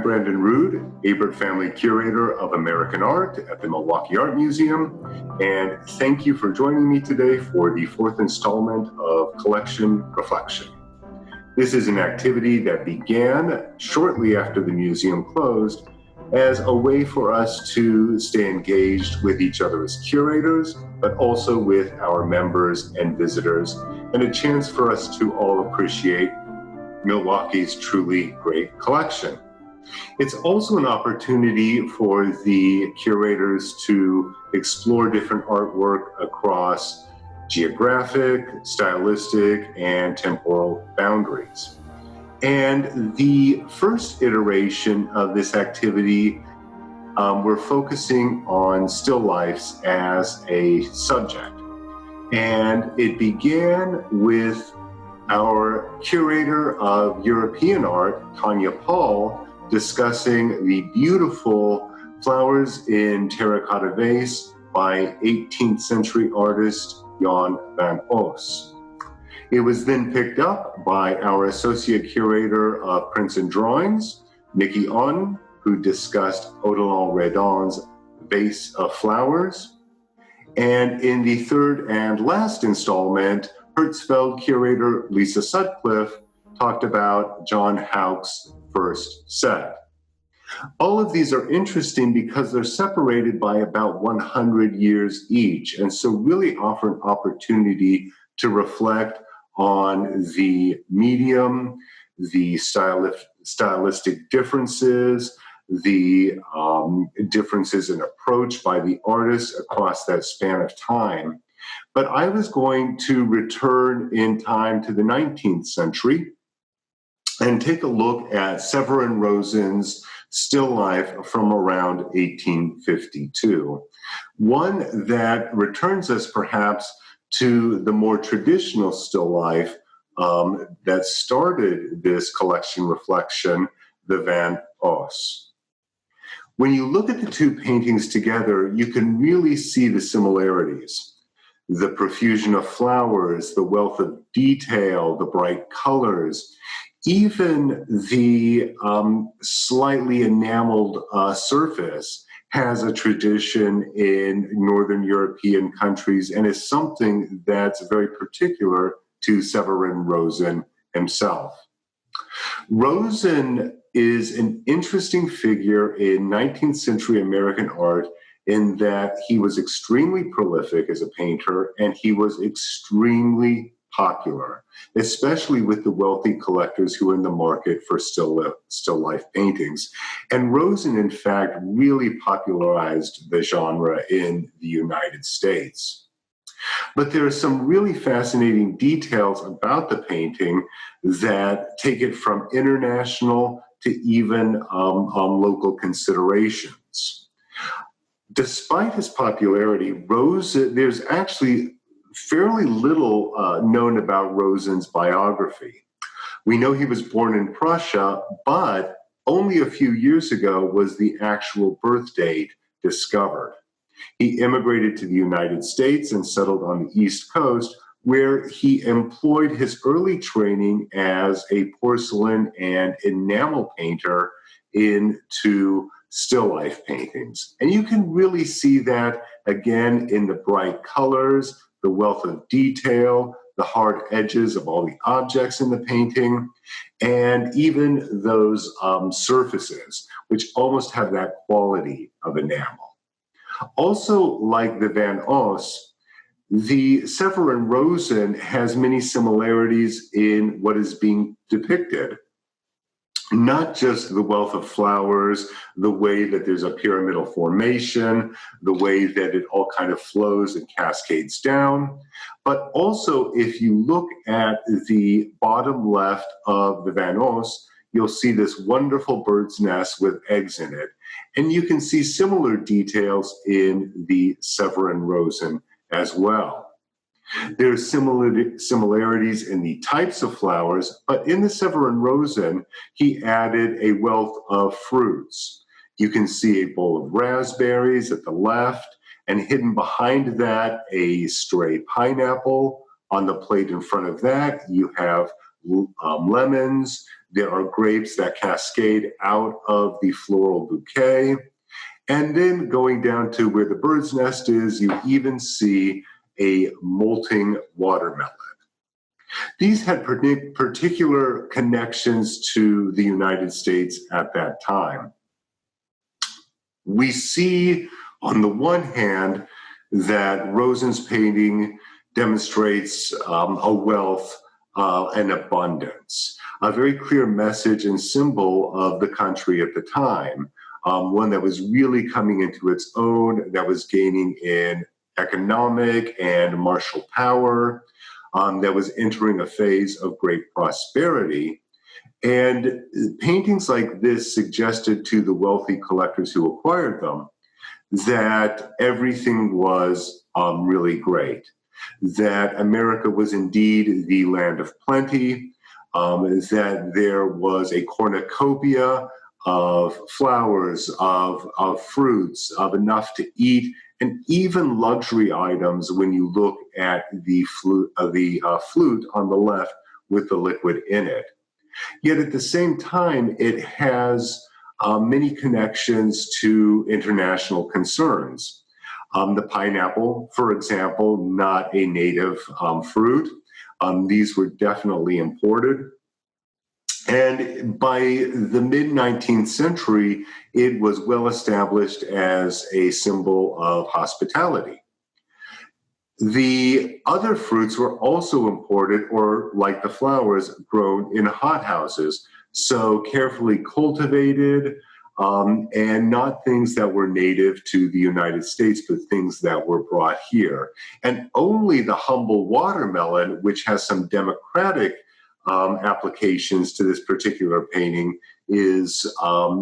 Brandon Ruud, Abert Family Curator of American Art at the Milwaukee Art Museum, and thank you for joining me today for the fourth installment of Collection Reflection. This is an activity that began shortly after the museum closed as a way for us to stay engaged with each other as curators, but also with our members and visitors, and a chance for us to all appreciate Milwaukee's truly great collection. It's also an opportunity for the curators to explore different artwork across geographic, stylistic, and temporal boundaries. And the first iteration of this activity, we're focusing on still lifes as a subject. And it began with our curator of European art, Tanya Paul, discussing the beautiful flowers in terracotta vase by 18th century artist Jan van Os. It was then picked up by our associate curator of prints and drawings, Nikki On, who discussed Odilon Redon's vase of flowers. And in the third and last installment, Hertzfeld curator Lisa Sutcliffe talked about John Houck's first set. All of these are interesting because they're separated by about 100 years each, and so really offer an opportunity to reflect on the medium, the stylistic differences, the differences in approach by the artists across that span of time. But I was going to return in time to the 19th century and take a look at Severin Rosen's still life from around 1852. One that returns us perhaps to the more traditional still life that started this collection reflection, the Van Os. When you look at the two paintings together, you can really see the similarities. The profusion of flowers, the wealth of detail, the bright colors, even the slightly enameled surface has a tradition in Northern European countries and is something that's very particular to Severin Rosen himself. Rosen is an interesting figure in 19th century American art in that he was extremely prolific as a painter and he was extremely popular, especially with the wealthy collectors who were in the market for still life paintings. And Rosen, in fact, really popularized the genre in the United States. But there are some really fascinating details about the painting that take it from international to even local considerations. Despite his popularity, Rosen, there's actually fairly little known about Rosen's biography. We know he was born in Prussia, but only a few years ago was the actual birth date discovered. He immigrated to the United States and settled on the East Coast, where he employed his early training as a porcelain and enamel painter into still life paintings. And you can really see that again in the bright colors, the wealth of detail, the hard edges of all the objects in the painting, and even those surfaces, which almost have that quality of enamel. Also, like the Van Os, the Severin Rosen has many similarities in what is being depicted. Not just the wealth of flowers, the way that there's a pyramidal formation, the way that it all kind of flows and cascades down, but also if you look at the bottom left of the Van Os, you'll see this wonderful bird's nest with eggs in it. And you can see similar details in the Severin Rosen as well. There are similarities in the types of flowers, but in the Severin Rosen, he added a wealth of fruits. You can see a bowl of raspberries at the left, and hidden behind that, a stray pineapple. On the plate in front of that, you have lemons. There are grapes that cascade out of the floral bouquet. And then going down to where the bird's nest is, you even see a molting watermelon. These had particular connections to the United States at that time. We see, on the one hand, that Rosen's painting demonstrates a wealth and abundance, a very clear message and symbol of the country at the time, one that was really coming into its own, that was gaining in economic and martial power, that was entering a phase of great prosperity. And paintings like this suggested to the wealthy collectors who acquired them that everything was really great, that America was indeed the land of plenty, that there was a cornucopia of flowers, of fruits, of enough to eat, and even luxury items when you look at the flute on the left with the liquid in it. Yet at the same time, it has many connections to international concerns. The pineapple, for example, not a native fruit. These were definitely imported. And by the mid-19th century, it was well established as a symbol of hospitality. The other fruits were also imported, or like the flowers, grown in hothouses, so carefully cultivated, and not things that were native to the United States, but things that were brought here. And only the humble watermelon, which has some democratic applications to this particular painting, is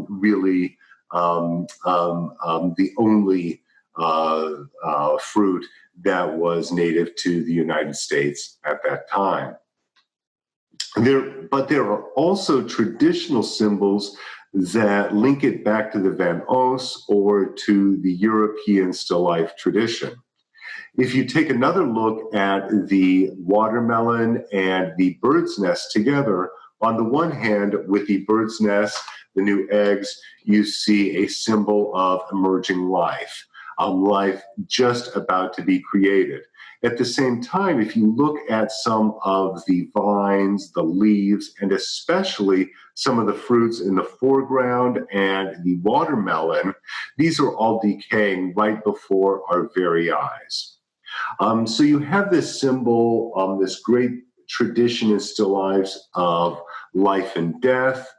really the only fruit that was native to the United States at that time. But there are also traditional symbols that link it back to the Van Os or to the European still life tradition. If you take another look at the watermelon and the bird's nest together, on the one hand, with the bird's nest, the new eggs, you see a symbol of emerging life, life just about to be created. At the same time, if you look at some of the vines, the leaves, and especially some of the fruits in the foreground and the watermelon, these are all decaying right before our very eyes. So you have this symbol, this great tradition in still lives of life and death,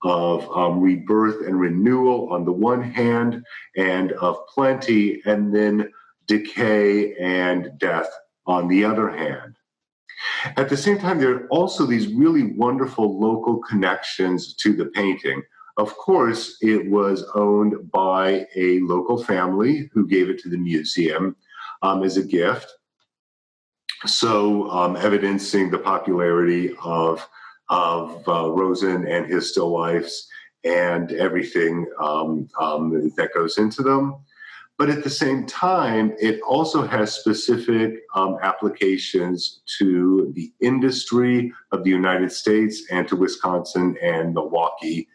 of rebirth and renewal on the one hand, and of plenty, and then decay and death on the other hand. At the same time, there are also these really wonderful local connections to the painting. Of course, it was owned by a local family who gave it to the museum as a gift. So evidencing the popularity of Rosen and his still lifes and everything that goes into them. But at the same time, it also has specific applications to the industry of the United States and to Wisconsin and Milwaukee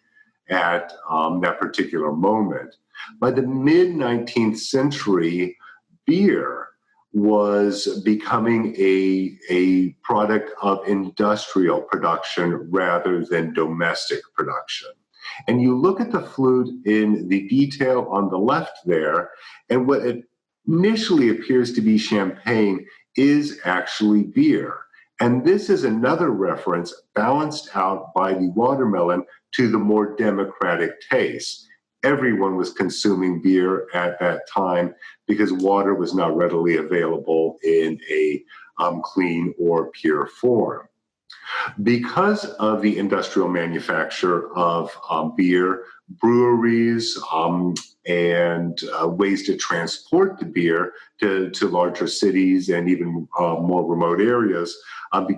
at that particular moment. By the mid-19th century, beer was becoming a product of industrial production rather than domestic production. And you look at the flute in the detail on the left there, and what it initially appears to be champagne is actually beer. And this is another reference balanced out by the watermelon to the more democratic taste. Everyone was consuming beer at that time because water was not readily available in a clean or pure form. Because of the industrial manufacture of beer, breweries and ways to transport the beer to larger cities and even more remote areas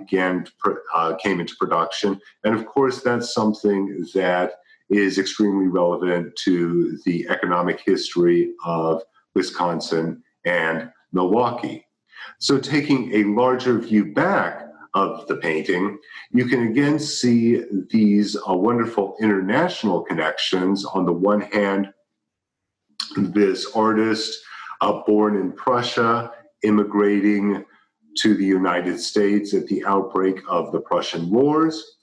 came into production. And of course, that's something that is extremely relevant to the economic history of Wisconsin and Milwaukee. So taking a larger view back, of the painting, you can again see these wonderful international connections. On the one hand, this artist born in Prussia, immigrating to the United States at the outbreak of the Prussian Wars.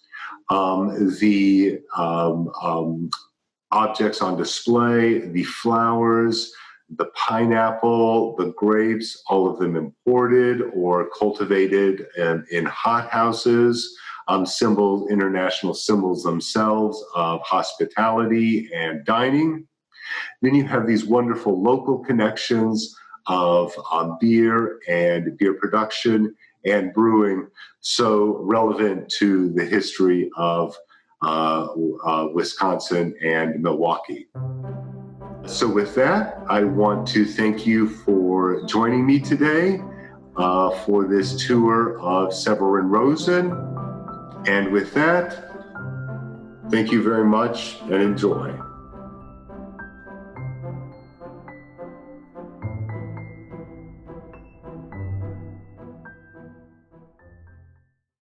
The objects on display, the flowers, the pineapple, the grapes, all of them imported or cultivated in hothouses, international symbols themselves of hospitality and dining. Then you have these wonderful local connections of beer and beer production and brewing, so relevant to the history of Wisconsin and Milwaukee. So with that, I want to thank you for joining me today for this tour of Severin Rosen. And with that, thank you very much and enjoy.